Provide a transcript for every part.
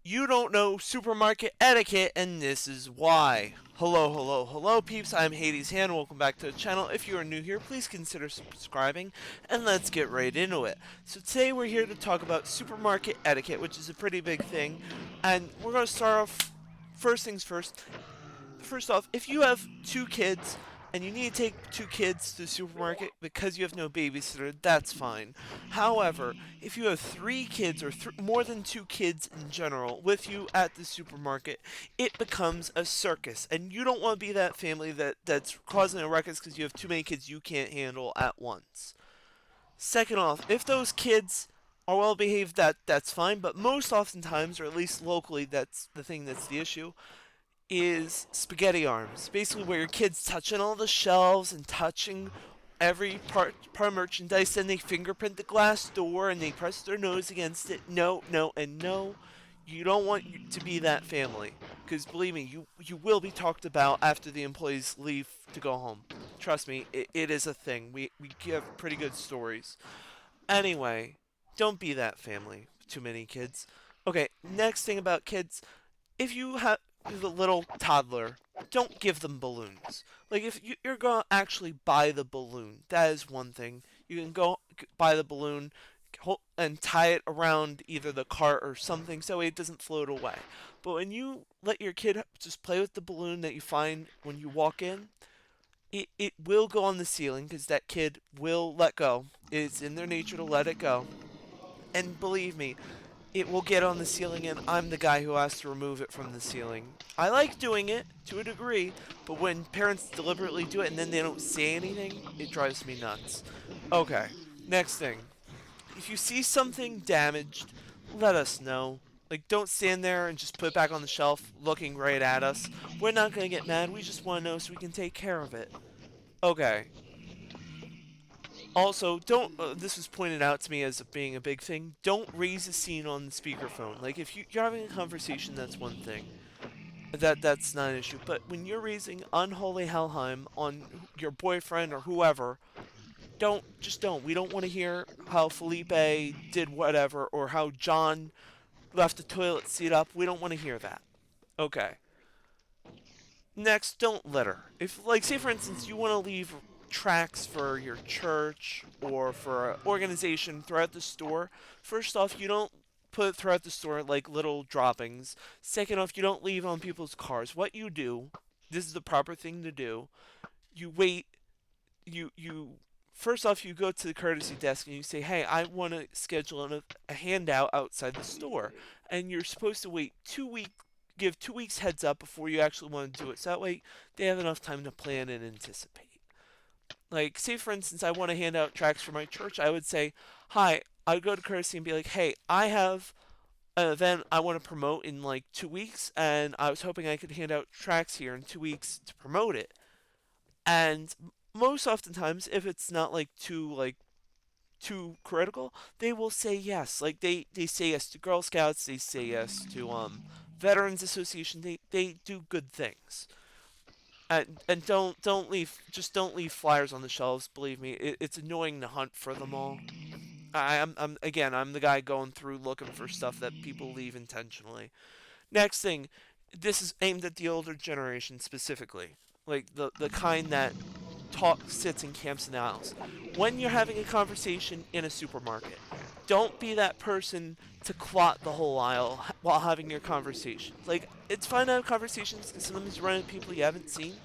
You don't know supermarket etiquette, and this is why. Hello, hello, hello, peeps. I'm Hades Hand. Welcome back to the channel. If you are new here, please consider subscribing, and let's get right into it. So today we're here to talk about supermarket etiquette, which is a pretty big thing, and we're going to start off. First things first. First off, if you have two kids and you need to take two kids to the supermarket because you have no babysitter, that's fine. However, if you have three kids or more than two kids in general with you at the supermarket, it becomes a circus. And you don't want to be that family that's causing a ruckus because you have too many kids you can't handle at once. Second off, if those kids are well behaved, that's fine, but most oftentimes, or at least locally, that's the thing that's the issue is spaghetti arms. Basically, where your kids touching all the shelves and touching every part of merchandise, then they fingerprint the glass door and they press their nose against it. No, no, and no. You don't want to be that family, because believe me, you will be talked about after the employees leave to go home. Trust me, it is a thing. We give pretty good stories. Anyway, don't be that family. Too many kids. Okay, next thing about kids, if you have a little toddler, don't give them balloons. Like if you're gonna actually buy the balloon, that is one thing. You can go buy the balloon and tie it around either the cart or something so it doesn't float away. But when you let your kid just play with the balloon that you find when you walk in, it will go on the ceiling because that kid will let go. It's in their nature to let it go. And believe me, it will get on the ceiling, and I'm the guy who has to remove it from the ceiling. I like doing it to a degree, but when parents deliberately do it and then they don't say anything, it drives me nuts. Okay, next thing. If you see something damaged, let us know. Like, don't stand there and just put it back on the shelf looking right at us. We're not going to get mad, we just want to know so we can take care of it. Okay, also, don't. This was pointed out to me as being a big thing. Don't raise a scene on the speakerphone. Like if you're having a conversation, that's one thing. That's not an issue. But when you're raising unholy hellheim on your boyfriend or whoever, don't. We don't want to hear how Felipe did whatever or how John left the toilet seat up. We don't want to hear that. Okay. Next, don't litter. If, like, say for instance, you want to leave tracks for your church or for an organization throughout the store, first off, you don't put it throughout the store like little droppings. Second off, you don't leave on people's cars. What you do, this is the proper thing to do. You wait. You first off, you go to the courtesy desk and you say, "Hey, I want to schedule a handout outside the store," and you're supposed to wait 2 weeks. Give 2 weeks heads up before you actually want to do it. So that way they have enough time to plan and anticipate. Like, say for instance, I want to hand out tracts for my church. I would say, "Hi," I would go to courtesy and be like, "Hey, I have an event I want to promote in like 2 weeks, and I was hoping I could hand out tracts here in 2 weeks to promote it." And most oftentimes, if it's not too critical, they will say yes. Like they say yes to Girl Scouts, they say yes to Veterans Association. They do good things. And don't leave flyers on the shelves. Believe me, it's annoying to hunt for them all. I'm again, I'm the guy going through looking for stuff that people leave intentionally. Next thing, this is aimed at the older generation specifically, like the kind that sits and camps in the aisles. When you're having a conversation in a supermarket, don't be that person to clot the whole aisle while having your conversation. Like, it's fine to have conversations because sometimes you run into people you haven't seen,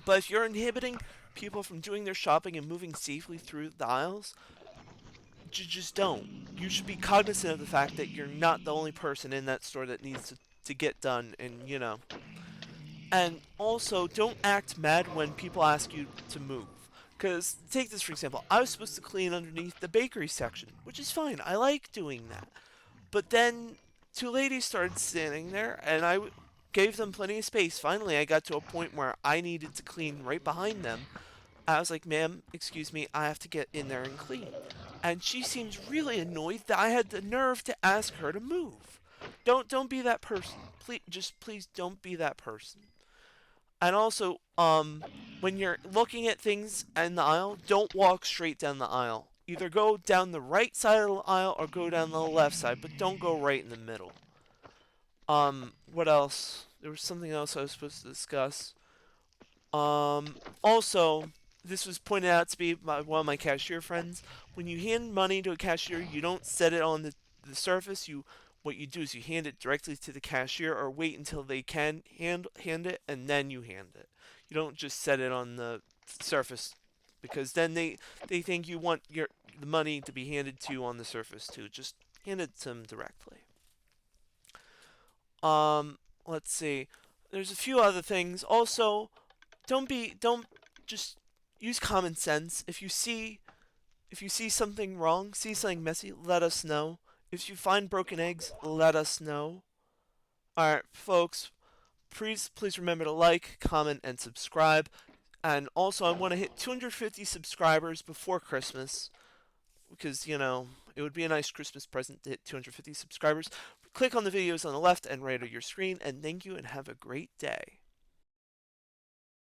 but if you're inhibiting people from doing their shopping and moving safely through the aisles, just don't. You should be cognizant of the fact that you're not the only person in that store that needs to get done, and you know. And also, don't act mad when people ask you to move. Because, take this for example, I was supposed to clean underneath the bakery section, which is fine. I like doing that. But then two ladies started standing there, and gave them plenty of space. Finally, I got to a point where I needed to clean right behind them. I was like, "Ma'am, excuse me, I have to get in there and clean." And she seems really annoyed that I had the nerve to ask her to move. Don't be that person. Please don't be that person. And also, when you're looking at things in the aisle, don't walk straight down the aisle. Either go down the right side of the aisle or go down the left side, but don't go right in the middle. What else? There was something else I was supposed to discuss. Also, this was pointed out to me by one of my cashier friends. When you hand money to a cashier, you don't set it on the surface. What you do is you hand it directly to the cashier, or wait until they can hand it, and then you hand it. You don't just set it on the surface, because then they think you want the money to be handed to you on the surface too. Just hand it to them directly. Um, let's see. There's a few other things. Also, don't just use common sense. If you see something wrong, see something messy, let us know. If you find broken eggs, let us know. All right, folks, please remember to like, comment, and subscribe. And also, I want to hit 250 subscribers before Christmas, because it would be a nice Christmas present to hit 250 subscribers. Click on the videos on the left and right of your screen, and thank you, and have a great day.